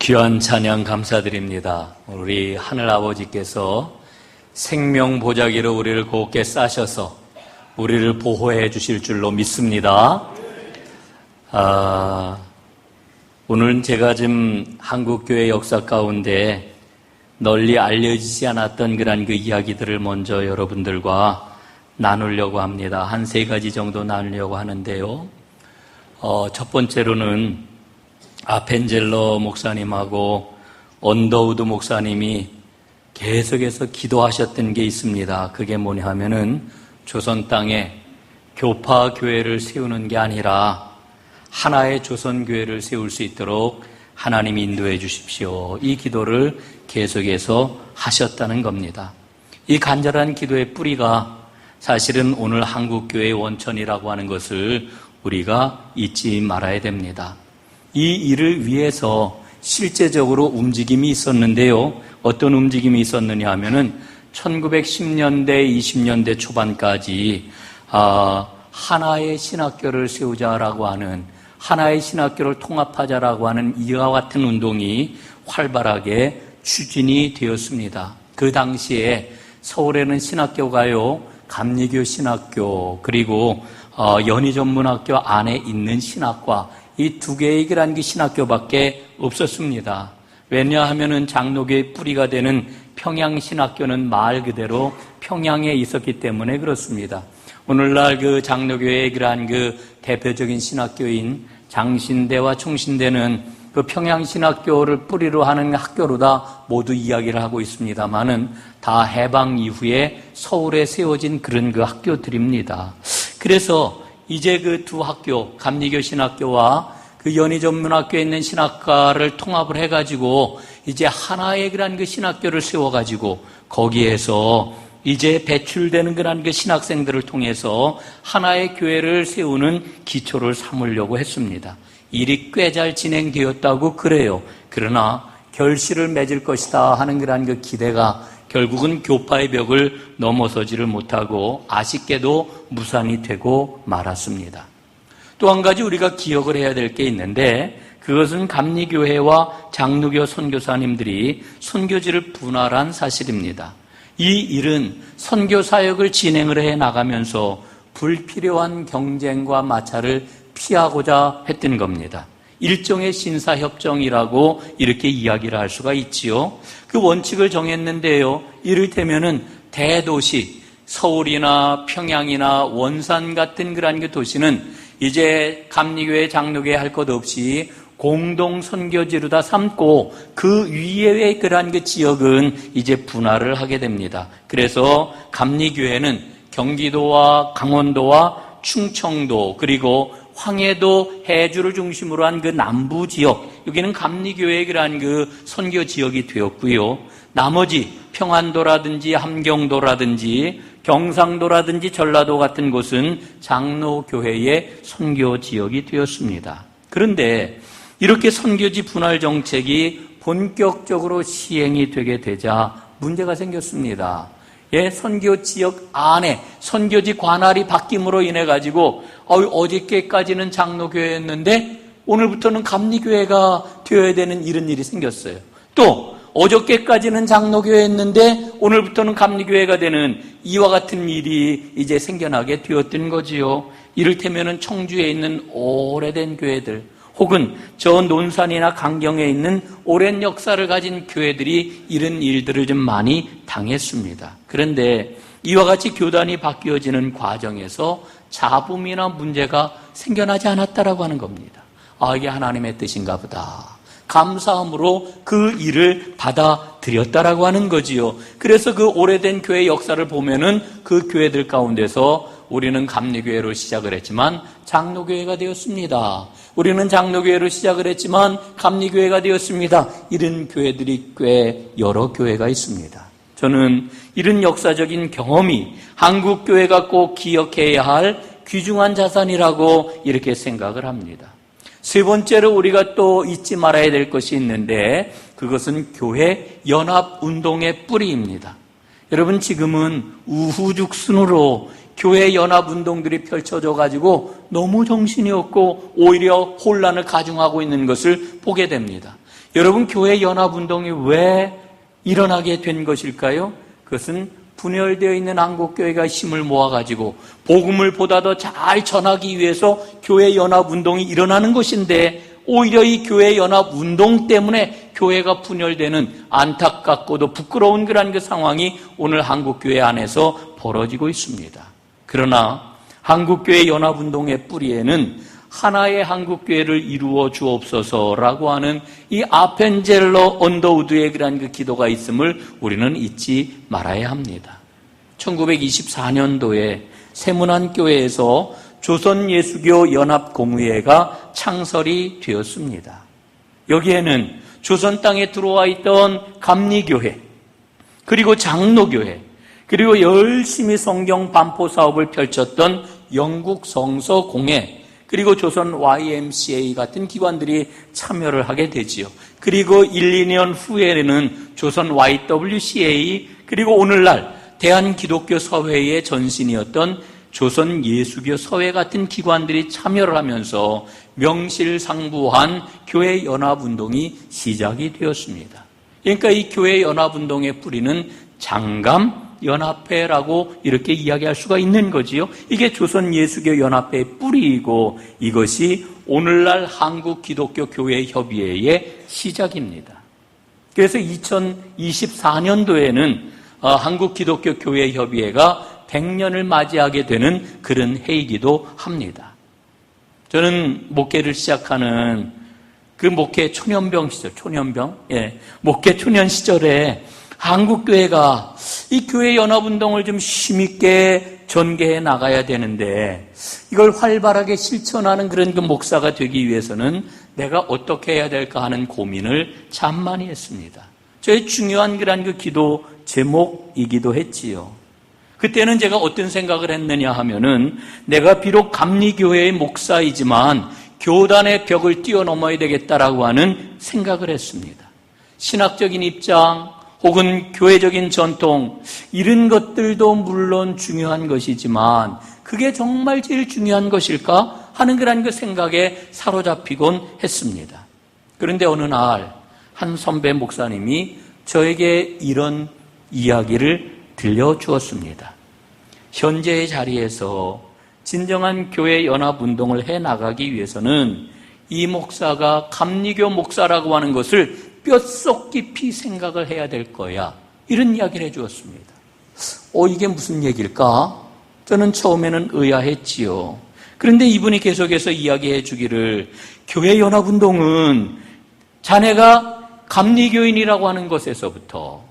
귀한 찬양 감사드립니다. 우리 하늘아버지께서 생명보자기로 우리를 곱게 싸셔서 우리를 보호해 주실 줄로 믿습니다. 오늘은 제가 지금 한국교회 역사 가운데 널리 알려지지 않았던 그런 그 이야기들을 먼저 여러분들과 나누려고 합니다. 한 세 가지 정도 나누려고 하는데요. 첫 번째로는 아펜젤러 목사님하고 언더우드 목사님이 계속해서 기도하셨던 게 있습니다. 그게 뭐냐 하면은 조선 땅에 교파 교회를 세우는 게 아니라 하나의 조선 교회를 세울 수 있도록 하나님이 인도해 주십시오. 이 기도를 계속해서 하셨다는 겁니다. 이 간절한 기도의 뿌리가 사실은 오늘 한국교회의 원천이라고 하는 것을 우리가 잊지 말아야 됩니다. 이 일을 위해서 실제적으로 움직임이 있었는데요. 어떤 움직임이 있었느냐 하면은 1910년대, 20년대 초반까지 하나의 신학교를 세우자라고 하는, 하나의 신학교를 통합하자라고 하는 이와 같은 운동이 활발하게 추진이 되었습니다. 그 당시에 서울에는 신학교가요, 감리교 신학교, 그리고 연희전문학교 안에 있는 신학과, 이 두 개의 그 신학교밖에 없었습니다. 왜냐하면은 장로교의 뿌리가 되는 평양신학교는 말 그대로 평양에 있었기 때문에 그렇습니다. 오늘날 그 장로교의 그 대표적인 신학교인 장신대와 총신대는 그 평양신학교를 뿌리로 하는 학교로다 모두 이야기를 하고 있습니다만은 다 해방 이후에 서울에 세워진 그런 그 학교들입니다. 그래서 이제 그 두 학교, 감리교 신학교와 그 연희전문학교에 있는 신학과를 통합을 해가지고 이제 하나의 그런 그 신학교를 세워가지고 거기에서 이제 배출되는 그런 그 신학생들을 통해서 하나의 교회를 세우는 기초를 삼으려고 했습니다. 일이 꽤 잘 진행되었다고 그래요. 그러나 결실을 맺을 것이다 하는 그런 그 기대가 결국은 교파의 벽을 넘어서지를 못하고 아쉽게도 무산이 되고 말았습니다. 또 한 가지 우리가 기억을 해야 될 게 있는데 그것은 감리교회와 장로교 선교사님들이 선교지를 분할한 사실입니다. 이 일은 선교 사역을 진행을 해 나가면서 불필요한 경쟁과 마찰을 피하고자 했던 겁니다. 일종의 신사협정이라고 이렇게 이야기를 할 수가 있지요. 그 원칙을 정했는데요. 이를테면은 대도시, 서울이나 평양이나 원산 같은 그런 그 도시는 이제 감리교회, 장로교회 할 것 없이 공동 선교지로 다 삼고 그 위에 그러한 그 지역은 이제 분할을 하게 됩니다. 그래서 감리교회는 경기도와 강원도와 충청도 그리고 황해도, 해주를 중심으로 한 그 남부 지역, 여기는 감리교회의 그러한 그 선교 지역이 되었고요. 나머지 평안도라든지 함경도라든지 경상도라든지 전라도 같은 곳은 장로교회의 선교 지역이 되었습니다. 그런데 이렇게 선교지 분할 정책이 본격적으로 시행이 되게 되자 문제가 생겼습니다. 선교 지역 안에 선교지 관할이 바뀜으로 인해 가지고 어저께까지는 장로교회였는데 오늘부터는 감리교회가 되어야 되는 이런 일이 생겼어요. 또 어저께까지는 장로교회였는데 오늘부터는 감리교회가 되는 이와 같은 일이 이제 생겨나게 되었던 거지요. 이를테면은 청주에 있는 오래된 교회들 혹은 저 논산이나 강경에 있는 오랜 역사를 가진 교회들이 이런 일들을 좀 많이 당했습니다. 그런데 이와 같이 교단이 바뀌어지는 과정에서 잡음이나 문제가 생겨나지 않았다라고 하는 겁니다. 이게 하나님의 뜻인가 보다. 감사함으로 그 일을 받아들였다라고 하는 거지요. 그래서 그 오래된 교회 역사를 보면은 그 교회들 가운데서 우리는 감리교회로 시작을 했지만 장로교회가 되었습니다. 우리는 장로교회로 시작을 했지만 감리교회가 되었습니다. 이런 교회들이 꽤 여러 교회가 있습니다. 저는 이런 역사적인 경험이 한국교회가 꼭 기억해야 할 귀중한 자산이라고 이렇게 생각을 합니다. 세 번째로 우리가 또 잊지 말아야 될 것이 있는데 그것은 교회 연합운동의 뿌리입니다. 여러분 지금은 우후죽순으로 교회 연합운동들이 펼쳐져 가지고 너무 정신이 없고 오히려 혼란을 가중하고 있는 것을 보게 됩니다. 여러분, 교회 연합운동이 왜 일어나게 된 것일까요? 그것은 분열되어 있는 한국교회가 힘을 모아가지고 복음을 보다 더 잘 전하기 위해서 교회 연합운동이 일어나는 것인데, 오히려 이 교회 연합운동 때문에 교회가 분열되는 안타깝고도 부끄러운 그런 그 상황이 오늘 한국교회 안에서 벌어지고 있습니다. 그러나 한국교회 연합운동의 뿌리에는 하나의 한국교회를 이루어 주옵소서라고 하는 이 아펜젤러 언더우드의 그런 그 기도가 있음을 우리는 잊지 말아야 합니다. 1924년도에 세문안교회에서 조선예수교 연합공의회가 창설이 되었습니다. 여기에는 조선 땅에 들어와 있던 감리교회, 그리고 장로교회, 그리고 열심히 성경 반포 사업을 펼쳤던 영국 성서공회, 그리고 조선 YMCA 같은 기관들이 참여를 하게 되지요. 그리고 1, 2년 후에는 조선 YWCA, 그리고 오늘날 대한기독교 서회의 전신이었던 조선 예수교 서회 같은 기관들이 참여를 하면서 명실상부한 교회 연합운동이 시작이 되었습니다. 그러니까 이 교회 연합운동의 뿌리는 장감연합회라고 이렇게 이야기할 수가 있는 거지요. 이게 조선 예수교 연합회의 뿌리이고, 이것이 오늘날 한국기독교교회협의회의 시작입니다. 그래서 2024년도에는 한국기독교교회협의회가 100년을 맞이하게 되는 그런 해이기도 합니다. 저는 목회를 시작하는 그 목회 초년병 시절, 목회 초년 시절에 한국교회가 이 교회 연합운동을 좀 힘있게 전개해 나가야 되는데, 이걸 활발하게 실천하는 그런 그 목사가 되기 위해서는 내가 어떻게 해야 될까 하는 고민을 참 많이 했습니다. 저의 중요한 그런 그 기도 제목이기도 했지요. 그때는 제가 어떤 생각을 했느냐 하면은, 내가 비록 감리교회의 목사이지만 교단의 벽을 뛰어넘어야 되겠다라고 하는 생각을 했습니다. 신학적인 입장 혹은 교회적인 전통, 이런 것들도 물론 중요한 것이지만 그게 정말 제일 중요한 것일까 하는 그런 그 생각에 사로잡히곤 했습니다. 그런데 어느 날 한 선배 목사님이 저에게 이런 이야기를 들려주었습니다. 현재의 자리에서 진정한 교회 연합운동을 해나가기 위해서는 이 목사가 감리교 목사라고 하는 것을 뼛속 깊이 생각을 해야 될 거야, 이런 이야기를 해주었습니다. 이게 무슨 얘기일까? 저는 처음에는 의아했지요. 그런데 이분이 계속해서 이야기해 주기를, 교회 연합운동은 자네가 감리교인이라고 하는 것에서부터,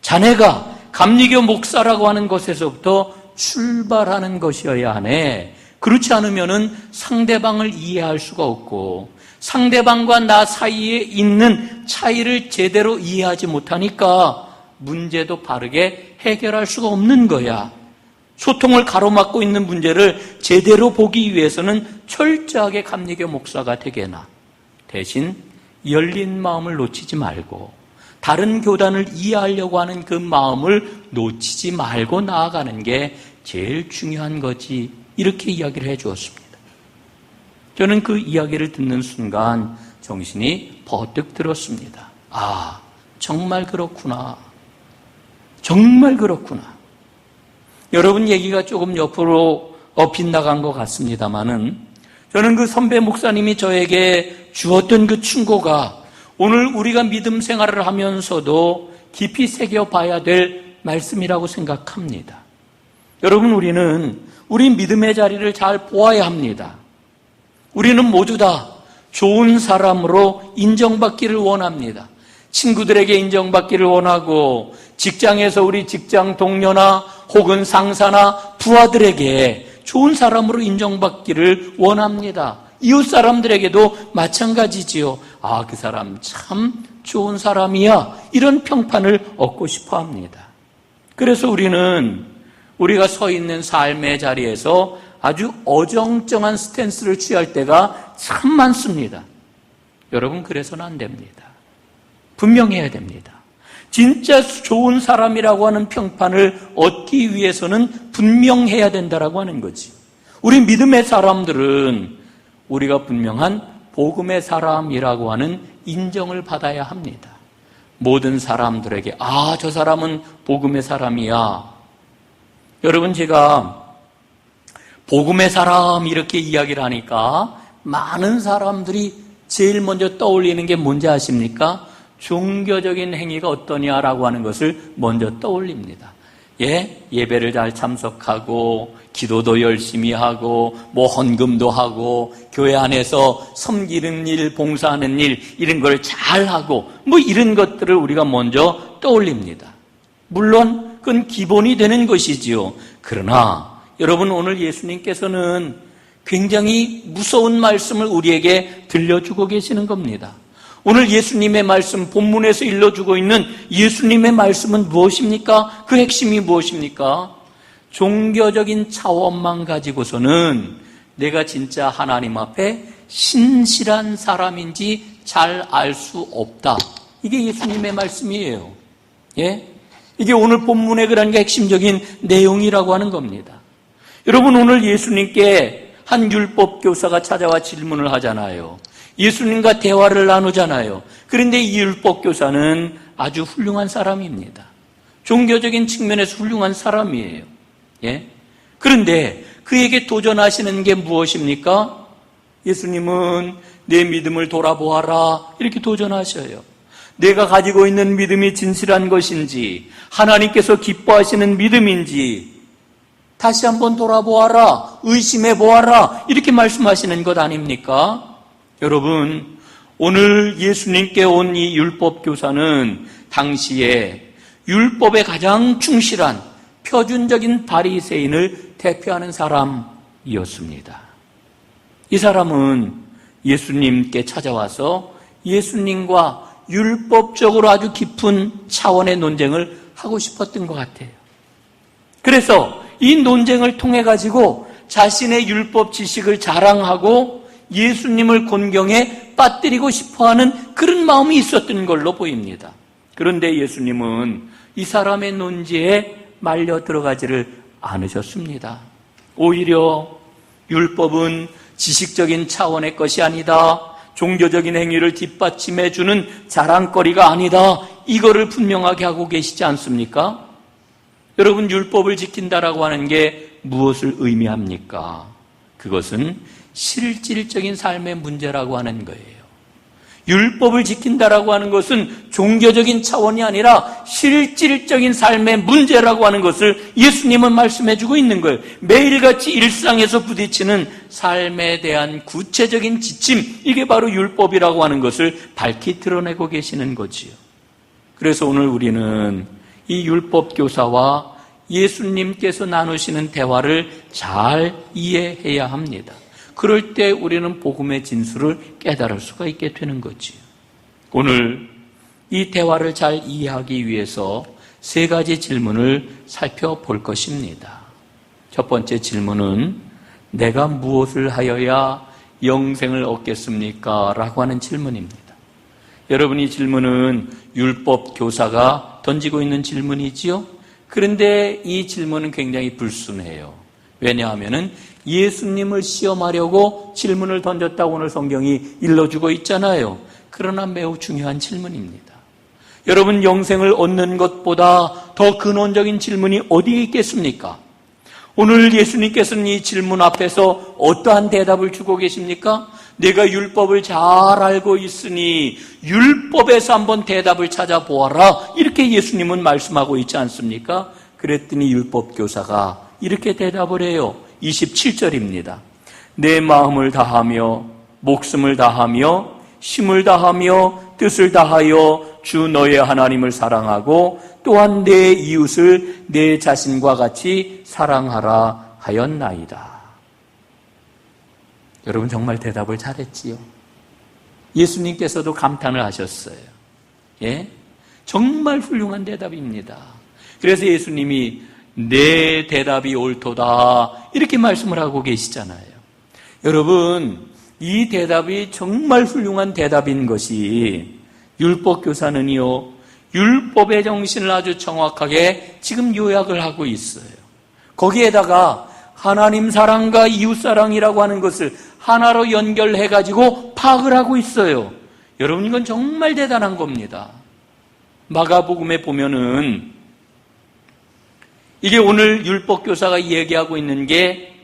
자네가 감리교 목사라고 하는 것에서부터 출발하는 것이어야 하네. 그렇지 않으면은 상대방을 이해할 수가 없고, 상대방과 나 사이에 있는 차이를 제대로 이해하지 못하니까 문제도 바르게 해결할 수가 없는 거야. 소통을 가로막고 있는 문제를 제대로 보기 위해서는 철저하게 감리교 목사가 되게나, 대신 열린 마음을 놓치지 말고 다른 교단을 이해하려고 하는 그 마음을 놓치지 말고 나아가는 게 제일 중요한 거지, 이렇게 이야기를 해 주었습니다. 저는 그 이야기를 듣는 순간 정신이 버뜩 들었습니다. 아, 정말 그렇구나. 정말 그렇구나. 여러분, 얘기가 조금 옆으로 빗나간 것 같습니다만은, 저는 그 선배 목사님이 저에게 주었던 그 충고가 오늘 우리가 믿음 생활을 하면서도 깊이 새겨봐야 될 말씀이라고 생각합니다. 여러분, 우리는 우리 믿음의 자리를 잘 보아야 합니다. 우리는 모두 다 좋은 사람으로 인정받기를 원합니다. 친구들에게 인정받기를 원하고, 직장에서 우리 직장 동료나 혹은 상사나 부하들에게 좋은 사람으로 인정받기를 원합니다. 이웃 사람들에게도 마찬가지지요. 아, 그 사람 참 좋은 사람이야, 이런 평판을 얻고 싶어 합니다. 그래서 우리가 서 있는 삶의 자리에서 아주 어정쩡한 스탠스를 취할 때가 참 많습니다. 여러분, 그래서는 안 됩니다. 분명해야 됩니다. 진짜 좋은 사람이라고 하는 평판을 얻기 위해서는 분명해야 된다라고 하는 거지. 우리 믿음의 사람들은 우리가 분명한 복음의 사람이라고 하는 인정을 받아야 합니다. 모든 사람들에게 저 사람은 복음의 사람이야. 여러분, 제가 복음의 사람 이렇게 이야기를 하니까 많은 사람들이 제일 먼저 떠올리는 게 뭔지 아십니까? 종교적인 행위가 어떠냐라고 하는 것을 먼저 떠올립니다. 예배를 잘 참석하고 기도도 열심히 하고 헌금도 하고 교회 안에서 섬기는 일, 봉사하는 일 이런 걸 잘하고 이런 것들을 우리가 먼저 떠올립니다. 물론 그건 기본이 되는 것이지요. 그러나 여러분, 오늘 예수님께서는 굉장히 무서운 말씀을 우리에게 들려주고 계시는 겁니다. 오늘 예수님의 말씀, 본문에서 일러주고 있는 예수님의 말씀은 무엇입니까? 그 핵심이 무엇입니까? 종교적인 차원만 가지고서는 내가 진짜 하나님 앞에 신실한 사람인지 잘 알 수 없다. 이게 예수님의 말씀이에요. 이게 오늘 본문의 그런 핵심적인 내용이라고 하는 겁니다. 여러분, 오늘 예수님께 한 율법 교사가 찾아와 질문을 하잖아요. 예수님과 대화를 나누잖아요. 그런데 이 율법 교사는 아주 훌륭한 사람입니다. 종교적인 측면에서 훌륭한 사람이에요. 그런데 그에게 도전하시는 게 무엇입니까? 예수님은 내 믿음을 돌아보아라 이렇게 도전하셔요. 내가 가지고 있는 믿음이 진실한 것인지, 하나님께서 기뻐하시는 믿음인지 다시 한번 돌아보아라, 의심해 보아라 이렇게 말씀하시는 것 아닙니까? 여러분, 오늘 예수님께 온 이 율법 교사는 당시에 율법에 가장 충실한 표준적인 바리새인을 대표하는 사람이었습니다. 이 사람은 예수님께 찾아와서 예수님과 율법적으로 아주 깊은 차원의 논쟁을 하고 싶었던 것 같아요. 그래서 이 논쟁을 통해 가지고 자신의 율법 지식을 자랑하고 예수님을 곤경에 빠뜨리고 싶어하는 그런 마음이 있었던 걸로 보입니다. 그런데 예수님은 이 사람의 논지에 말려 들어가지를 않으셨습니다. 오히려 율법은 지식적인 차원의 것이 아니다, 종교적인 행위를 뒷받침해 주는 자랑거리가 아니다, 이거를 분명하게 하고 계시지 않습니까? 여러분, 율법을 지킨다라고 하는 게 무엇을 의미합니까? 그것은 실질적인 삶의 문제라고 하는 거예요. 율법을 지킨다라고 하는 것은 종교적인 차원이 아니라 실질적인 삶의 문제라고 하는 것을 예수님은 말씀해주고 있는 거예요. 매일같이 일상에서 부딪히는 삶에 대한 구체적인 지침, 이게 바로 율법이라고 하는 것을 밝히 드러내고 계시는 거지요. 그래서 오늘 우리는 이 율법 교사와 예수님께서 나누시는 대화를 잘 이해해야 합니다. 그럴 때 우리는 복음의 진수를 깨달을 수가 있게 되는 거지요. 오늘 이 대화를 잘 이해하기 위해서 세 가지 질문을 살펴볼 것입니다. 첫 번째 질문은 내가 무엇을 하여야 영생을 얻겠습니까? 라고 하는 질문입니다. 여러분, 이 질문은 율법 교사가 던지고 있는 질문이지요. 그런데 이 질문은 굉장히 불순해요. 왜냐하면 예수님을 시험하려고 질문을 던졌다고 오늘 성경이 일러주고 있잖아요. 그러나 매우 중요한 질문입니다. 여러분, 영생을 얻는 것보다 더 근원적인 질문이 어디에 있겠습니까? 오늘 예수님께서는 이 질문 앞에서 어떠한 대답을 주고 계십니까? 내가 율법을 잘 알고 있으니 율법에서 한번 대답을 찾아보아라, 이렇게 예수님은 말씀하고 있지 않습니까? 그랬더니 율법 교사가 이렇게 대답을 해요. 27절입니다. 내 마음을 다하며 목숨을 다하며 힘을 다하며 뜻을 다하여 주 너의 하나님을 사랑하고 또한 내 이웃을 내 자신과 같이 사랑하라 하였나이다. 여러분, 정말 대답을 잘했지요. 예수님께서도 감탄을 하셨어요. 정말 훌륭한 대답입니다. 그래서 예수님이 내 대답이 옳도다 이렇게 말씀을 하고 계시잖아요. 여러분, 이 대답이 정말 훌륭한 대답인 것이 율법 교사는요, 율법의 정신을 아주 정확하게 지금 요약을 하고 있어요. 거기에다가 하나님 사랑과 이웃 사랑이라고 하는 것을 하나로 연결해가지고 파악을 하고 있어요. 여러분, 이건 정말 대단한 겁니다. 마가복음에 보면은 이게 오늘 율법교사가 얘기하고 있는 게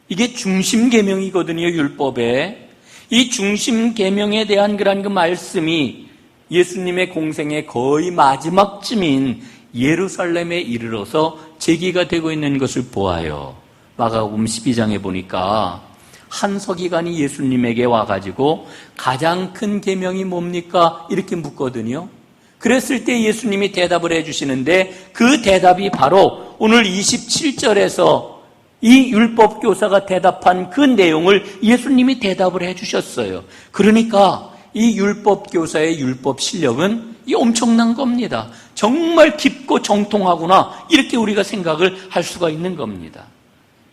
이게 중심계명이거든요. 율법에. 이 중심계명에 대한 그 말씀이 예수님의 공생의 거의 마지막쯤인 예루살렘에 이르러서 제기가 되고 있는 것을 보아요. 마가복음 12장에 보니까 한 서기관이 예수님에게 와가지고 가장 큰 계명이 뭡니까? 이렇게 묻거든요. 그랬을 때 예수님이 대답을 해주시는데 그 대답이 바로 오늘 27절에서 이 율법교사가 대답한 그 내용을 예수님이 대답을 해주셨어요. 그러니까 이 율법교사의 율법 실력은 이 엄청난 겁니다. 정말 깊고 정통하구나, 이렇게 우리가 생각을 할 수가 있는 겁니다.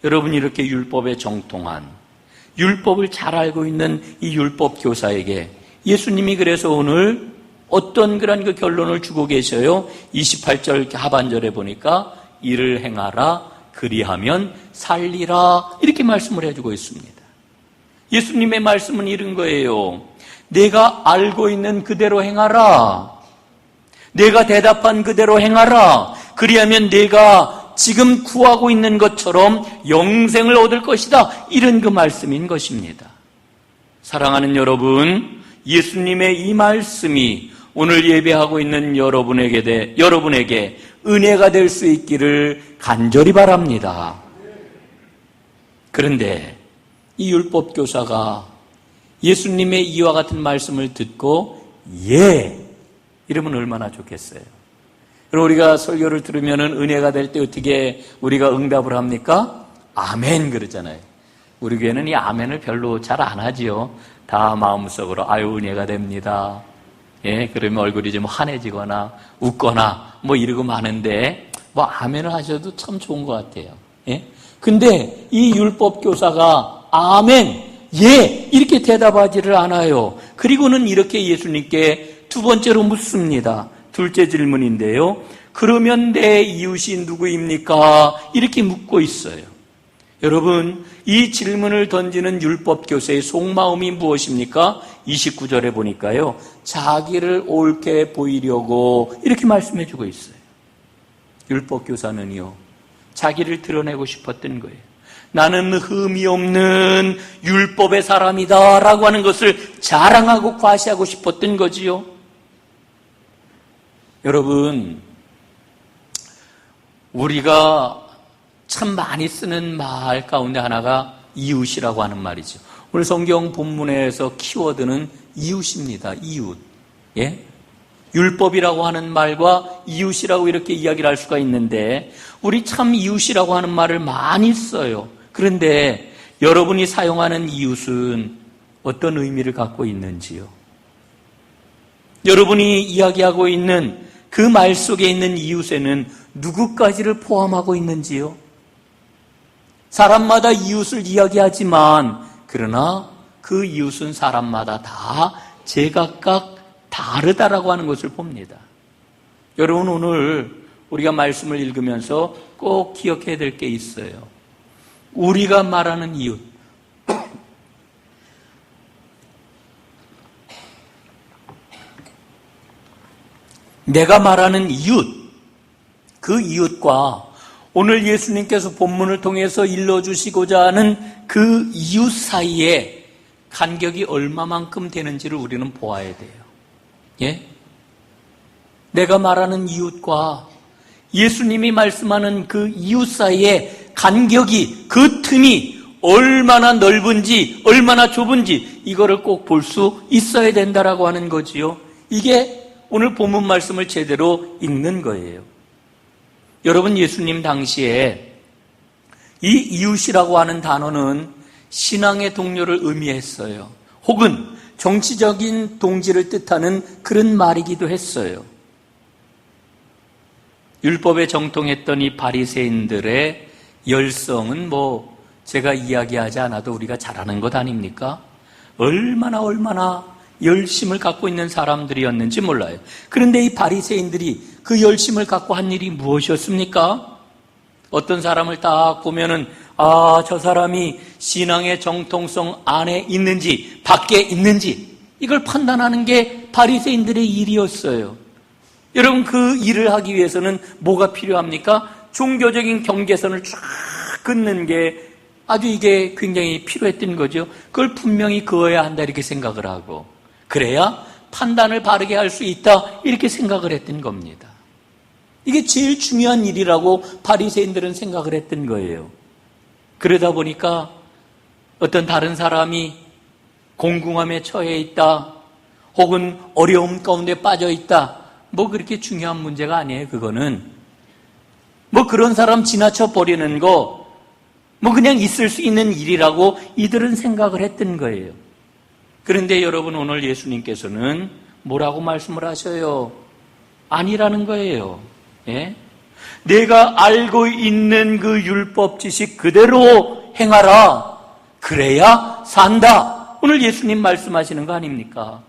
여러분, 이렇게 율법에 정통한, 율법을 잘 알고 있는 이 율법교사에게 예수님이 그래서 오늘 어떤 그런 그 결론을 주고 계셔요? 28절 하반절에 보니까 이를 행하라, 그리하면 살리라, 이렇게 말씀을 해주고 있습니다. 예수님의 말씀은 이런 거예요. 내가 알고 있는 그대로 행하라. 내가 대답한 그대로 행하라. 그리하면 내가 지금 구하고 있는 것처럼 영생을 얻을 것이다. 이런 그 말씀인 것입니다. 사랑하는 여러분, 예수님의 이 말씀이 오늘 예배하고 있는 여러분에게 은혜가 될 수 있기를 간절히 바랍니다. 그런데 이 율법교사가 예수님의 이와 같은 말씀을 듣고 이러면 얼마나 좋겠어요. 그럼 우리가 설교를 들으면 은혜가 될 때 어떻게 우리가 응답을 합니까? 아멘 그러잖아요. 우리 교회는 이 아멘을 별로 잘 안 하지요. 다 마음속으로 아유 은혜가 됩니다. 그러면 얼굴이 좀 환해지거나 웃거나 이러고 마는데 아멘을 하셔도 참 좋은 것 같아요. 근데 이 율법교사가 아멘, 이렇게 대답하지를 않아요. 그리고는 이렇게 예수님께 두 번째로 묻습니다. 둘째 질문인데요. 그러면 내 이웃이 누구입니까? 이렇게 묻고 있어요. 여러분, 이 질문을 던지는 율법교사의 속마음이 무엇입니까? 29절에 보니까요, 자기를 옳게 보이려고 이렇게 말씀해주고 있어요. 율법교사는요, 자기를 드러내고 싶었던 거예요. 나는 흠이 없는 율법의 사람이다 라고 하는 것을 자랑하고 과시하고 싶었던 거지요. 여러분, 우리가 참 많이 쓰는 말 가운데 하나가 이웃이라고 하는 말이죠. 오늘 성경 본문에서 키워드는 이웃입니다. 이웃. 율법이라고 하는 말과 이웃이라고 이렇게 이야기를 할 수가 있는데 우리 참 이웃이라고 하는 말을 많이 써요. 그런데 여러분이 사용하는 이웃은 어떤 의미를 갖고 있는지요? 여러분이 이야기하고 있는 그 말 속에 있는 이웃에는 누구까지를 포함하고 있는지요? 사람마다 이웃을 이야기하지만 그러나 그 이웃은 사람마다 다 제각각 다르다라고 하는 것을 봅니다. 여러분, 오늘 우리가 말씀을 읽으면서 꼭 기억해야 될 게 있어요. 우리가 말하는 이웃, 내가 말하는 이웃, 그 이웃과 오늘 예수님께서 본문을 통해서 일러주시고자 하는 그 이웃 사이에 간격이 얼마만큼 되는지를 우리는 보아야 돼요. 내가 말하는 이웃과 예수님이 말씀하는 그 이웃 사이에 간격이, 그 틈이 얼마나 넓은지, 얼마나 좁은지 이거를 꼭 볼 수 있어야 된다라고 하는 거지요. 이게 오늘 본문 말씀을 제대로 읽는 거예요. 여러분, 예수님 당시에 이 이웃이라고 하는 단어는 신앙의 동료를 의미했어요. 혹은 정치적인 동지를 뜻하는 그런 말이기도 했어요. 율법에 정통했던 이 바리새인들의 열성은 제가 이야기하지 않아도 우리가 잘 아는 것 아닙니까? 얼마나 열심을 갖고 있는 사람들이었는지 몰라요. 그런데 이 바리새인들이 그 열심을 갖고 한 일이 무엇이었습니까? 어떤 사람을 딱 보면은 저 사람이 신앙의 정통성 안에 있는지 밖에 있는지 이걸 판단하는 게 바리새인들의 일이었어요. 여러분, 그 일을 하기 위해서는 뭐가 필요합니까? 종교적인 경계선을 쫙 긋는 게 아주 이게 굉장히 필요했던 거죠. 그걸 분명히 그어야 한다 이렇게 생각을 하고, 그래야 판단을 바르게 할 수 있다 이렇게 생각을 했던 겁니다. 이게 제일 중요한 일이라고 바리새인들은 생각을 했던 거예요. 그러다 보니까 어떤 다른 사람이 공궁함에 처해 있다, 혹은 어려움 가운데 빠져 있다, 뭐 그렇게 중요한 문제가 아니에요. 그거는 뭐 그런 사람 지나쳐 버리는 거 뭐 그냥 있을 수 있는 일이라고 이들은 생각을 했던 거예요. 그런데 여러분, 오늘 예수님께서는 뭐라고 말씀을 하셔요? 아니라는 거예요. 예? 내가 알고 있는 그 율법 지식 그대로 행하라. 그래야 산다. 오늘 예수님 말씀하시는 거 아닙니까?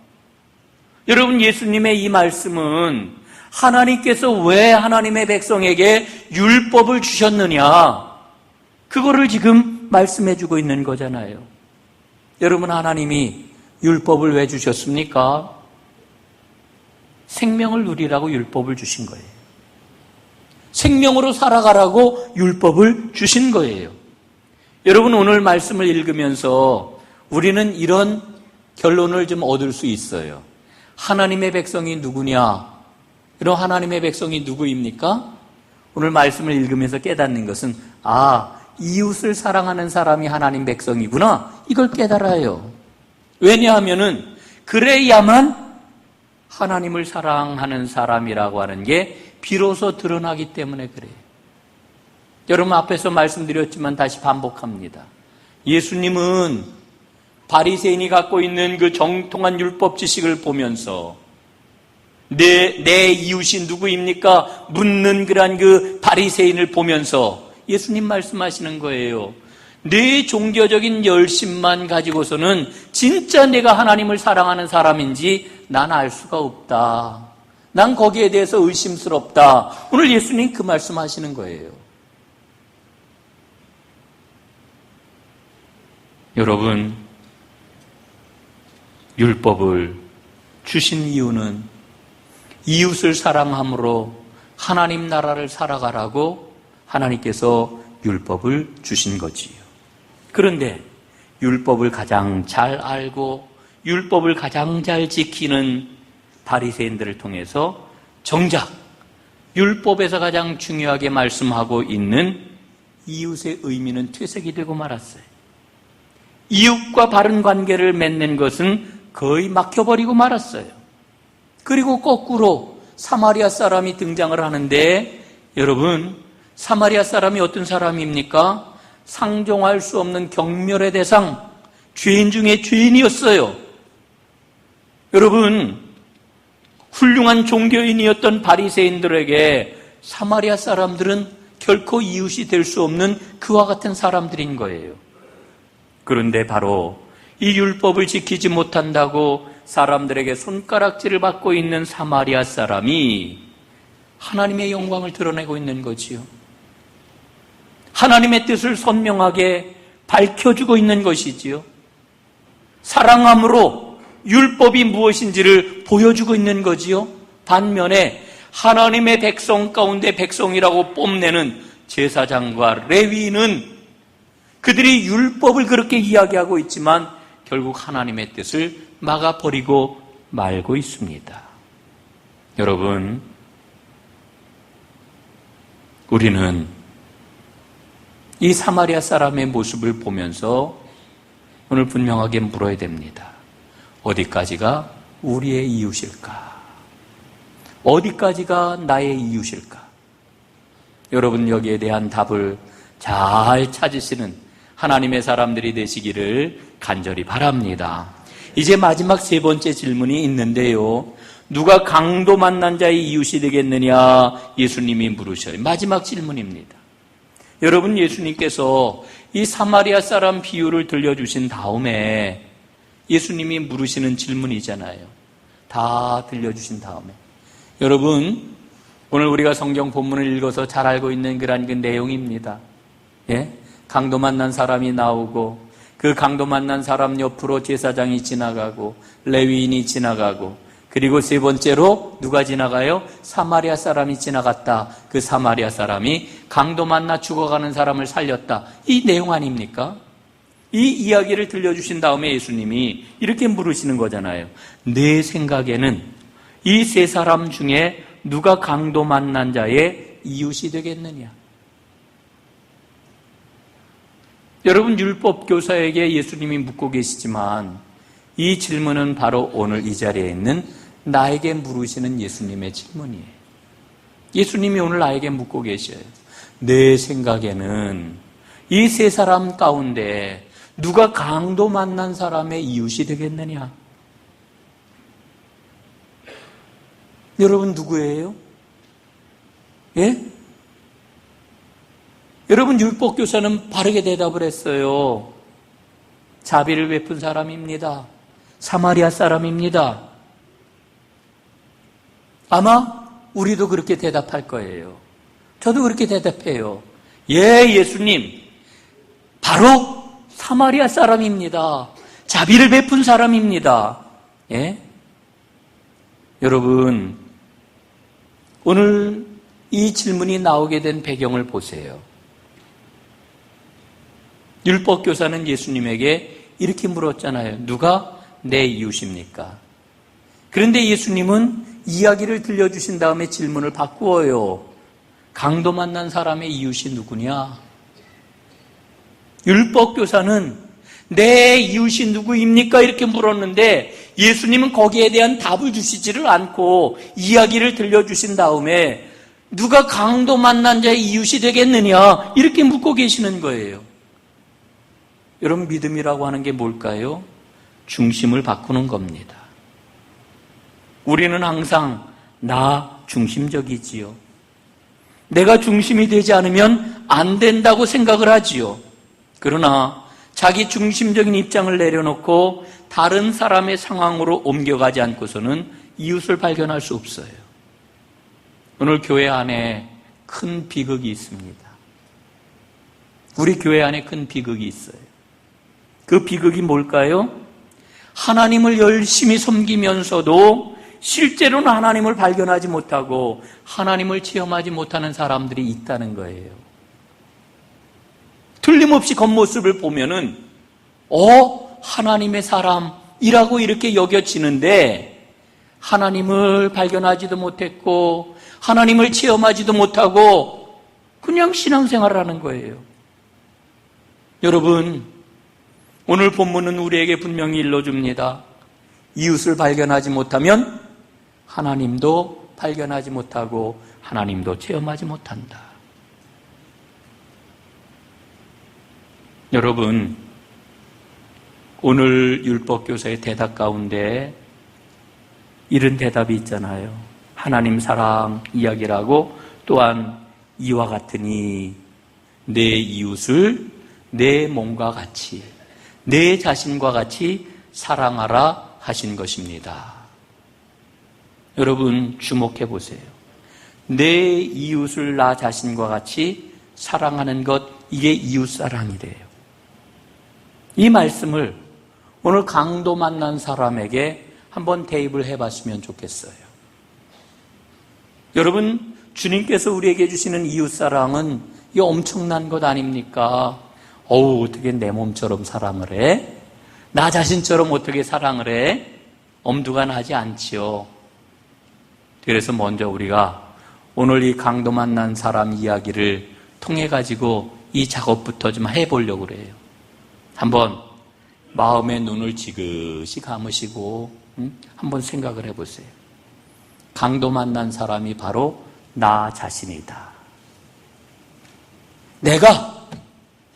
여러분, 예수님의 이 말씀은 하나님께서 왜 하나님의 백성에게 율법을 주셨느냐, 그거를 지금 말씀해 주고 있는 거잖아요. 여러분, 하나님이 율법을 왜 주셨습니까? 생명을 누리라고 율법을 주신 거예요. 생명으로 살아가라고 율법을 주신 거예요. 여러분, 오늘 말씀을 읽으면서 우리는 이런 결론을 좀 얻을 수 있어요. 하나님의 백성이 누구냐? 이런 하나님의 백성이 누구입니까? 오늘 말씀을 읽으면서 깨닫는 것은, 이웃을 사랑하는 사람이 하나님 백성이구나, 이걸 깨달아요. 왜냐하면은 그래야만 하나님을 사랑하는 사람이라고 하는 게 비로소 드러나기 때문에 그래요. 여러분, 앞에서 말씀드렸지만 다시 반복합니다. 예수님은 바리새인이 갖고 있는 그 정통한 율법 지식을 보면서 내 이웃이 누구입니까? 묻는 그런 그 바리새인을 보면서 예수님 말씀하시는 거예요. 내 종교적인 열심만 가지고서는 진짜 내가 하나님을 사랑하는 사람인지 난 알 수가 없다. 난 거기에 대해서 의심스럽다. 오늘 예수님 그 말씀하시는 거예요. 여러분, 율법을 주신 이유는 이웃을 사랑함으로 하나님 나라를 살아가라고 하나님께서 율법을 주신 거지요. 그런데 율법을 가장 잘 알고 율법을 가장 잘 지키는 바리새인들을 통해서 정작 율법에서 가장 중요하게 말씀하고 있는 이웃의 의미는 퇴색이 되고 말았어요. 이웃과 바른 관계를 맺는 것은 거의 막혀버리고 말았어요. 그리고 거꾸로 사마리아 사람이 등장을 하는데, 여러분, 사마리아 사람이 어떤 사람입니까? 상종할 수 없는 경멸의 대상, 죄인 중에 죄인이었어요. 여러분, 훌륭한 종교인이었던 바리새인들에게 사마리아 사람들은 결코 이웃이 될 수 없는 그와 같은 사람들인 거예요. 그런데 바로 이 율법을 지키지 못한다고 사람들에게 손가락질을 받고 있는 사마리아 사람이 하나님의 영광을 드러내고 있는 거지요. 하나님의 뜻을 선명하게 밝혀주고 있는 것이지요. 사랑함으로 율법이 무엇인지를 보여주고 있는 거지요. 반면에 하나님의 백성 가운데 백성이라고 뽐내는 제사장과 레위인은 그들이 율법을 그렇게 이야기하고 있지만 결국 하나님의 뜻을 막아버리고 말고 있습니다. 여러분, 우리는 이 사마리아 사람의 모습을 보면서 오늘 분명하게 물어야 됩니다. 어디까지가 우리의 이웃일까? 어디까지가 나의 이웃일까? 여러분, 여기에 대한 답을 잘 찾으시는 하나님의 사람들이 되시기를 간절히 바랍니다. 이제 마지막 세 번째 질문이 있는데요. 누가 강도 만난 자의 이웃이 되겠느냐? 예수님이 물으셔요. 마지막 질문입니다. 여러분, 예수님께서 이 사마리아 사람 비유를 들려주신 다음에 예수님이 물으시는 질문이잖아요. 다 들려주신 다음에. 여러분, 오늘 우리가 성경 본문을 읽어서 잘 알고 있는 그런 그 내용입니다. 예? 강도 만난 사람이 나오고 그 강도 만난 사람 옆으로 제사장이 지나가고 레위인이 지나가고 그리고 세 번째로 누가 지나가요? 사마리아 사람이 지나갔다. 그 사마리아 사람이 강도 만나 죽어가는 사람을 살렸다. 이 내용 아닙니까? 이 이야기를 들려주신 다음에 예수님이 이렇게 물으시는 거잖아요. 내 생각에는 이 세 사람 중에 누가 강도 만난 자의 이웃이 되겠느냐? 여러분, 율법 교사에게 예수님이 묻고 계시지만 이 질문은 바로 오늘 이 자리에 있는 나에게 물으시는 예수님의 질문이에요. 예수님이 오늘 나에게 묻고 계셔요. 내 생각에는 이 세 사람 가운데 누가 강도 만난 사람의 이웃이 되겠느냐? 여러분 누구예요? 예? 여러분 율법교사는 바르게 대답을 했어요. 자비를 베푼 사람입니다. 사마리아 사람입니다. 아마 우리도 그렇게 대답할 거예요. 저도 그렇게 대답해요. 예, 예수님. 바로 사마리아 사람입니다. 자비를 베푼 사람입니다. 예? 여러분, 오늘 이 질문이 나오게 된 배경을 보세요. 율법교사는 예수님에게 이렇게 물었잖아요. 누가 내 이웃입니까? 그런데 예수님은 이야기를 들려주신 다음에 질문을 바꾸어요. 강도 만난 사람의 이웃이 누구냐? 율법교사는 내 이웃이 누구입니까? 이렇게 물었는데 예수님은 거기에 대한 답을 주시지를 않고 이야기를 들려주신 다음에 누가 강도 만난 자의 이웃이 되겠느냐? 이렇게 묻고 계시는 거예요. 여러분, 믿음이라고 하는 게 뭘까요? 중심을 바꾸는 겁니다. 우리는 항상 나 중심적이지요. 내가 중심이 되지 않으면 안 된다고 생각을 하지요. 그러나 자기 중심적인 입장을 내려놓고 다른 사람의 상황으로 옮겨가지 않고서는 이웃을 발견할 수 없어요. 오늘 교회 안에 큰 비극이 있습니다. 우리 교회 안에 큰 비극이 있어요. 그 비극이 뭘까요? 하나님을 열심히 섬기면서도 실제로는 하나님을 발견하지 못하고 하나님을 체험하지 못하는 사람들이 있다는 거예요. 틀림없이 겉모습을 보면은 하나님의 사람이라고 이렇게 여겨지는데 하나님을 발견하지도 못했고 하나님을 체험하지도 못하고 그냥 신앙생활을 하는 거예요. 여러분, 오늘 본문은 우리에게 분명히 일러줍니다. 이웃을 발견하지 못하면 하나님도 발견하지 못하고 하나님도 체험하지 못한다. 여러분, 오늘 율법교사의 대답 가운데 이런 대답이 있잖아요. 하나님 사랑 이야기라고 또한 이와 같으니 내 이웃을 내 몸과 같이 내 자신과 같이 사랑하라 하신 것입니다. 여러분 주목해 보세요. 내 이웃을 나 자신과 같이 사랑하는 것, 이게 이웃사랑이래요. 이 말씀을 오늘 강도 만난 사람에게 한번 대입을 해봤으면 좋겠어요. 여러분, 주님께서 우리에게 주시는 이웃사랑은 이 엄청난 것 아닙니까? 어떻게 내 몸처럼 사랑을 해? 나 자신처럼 어떻게 사랑을 해? 엄두가 나지 않지요. 그래서 먼저 우리가 오늘 이 강도 만난 사람 이야기를 통해 가지고 이 작업부터 좀 해보려고 그래요. 한번 마음의 눈을 지그시 감으시고 한번 생각을 해보세요. 강도 만난 사람이 바로 나 자신이다. 내가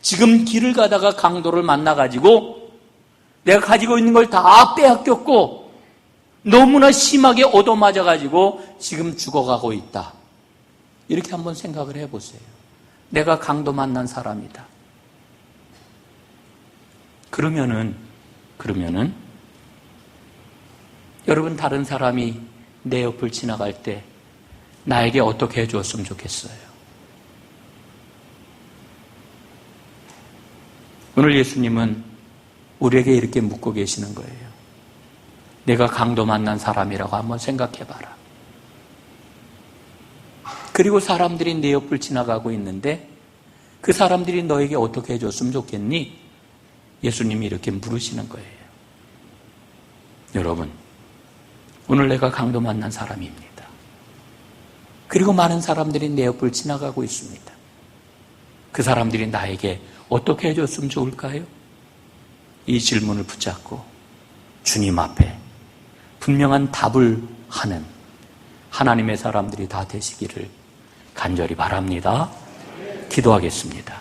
지금 길을 가다가 강도를 만나가지고 내가 가지고 있는 걸 다 빼앗겼고 너무나 심하게 얻어맞아가지고 지금 죽어가고 있다. 이렇게 한번 생각을 해보세요. 내가 강도 만난 사람이다. 그러면은 여러분, 다른 사람이 내 옆을 지나갈 때 나에게 어떻게 해주었으면 좋겠어요? 오늘 예수님은 우리에게 이렇게 묻고 계시는 거예요. 내가 강도 만난 사람이라고 한번 생각해봐라. 그리고 사람들이 내 옆을 지나가고 있는데 그 사람들이 너에게 어떻게 해줬으면 좋겠니? 예수님이 이렇게 물으시는 거예요. 여러분, 오늘 내가 강도 만난 사람입니다. 그리고 많은 사람들이 내 옆을 지나가고 있습니다. 그 사람들이 나에게 어떻게 해줬으면 좋을까요? 이 질문을 붙잡고 주님 앞에 분명한 답을 하는 하나님의 사람들이 다 되시기를 간절히 바랍니다. 기도하겠습니다.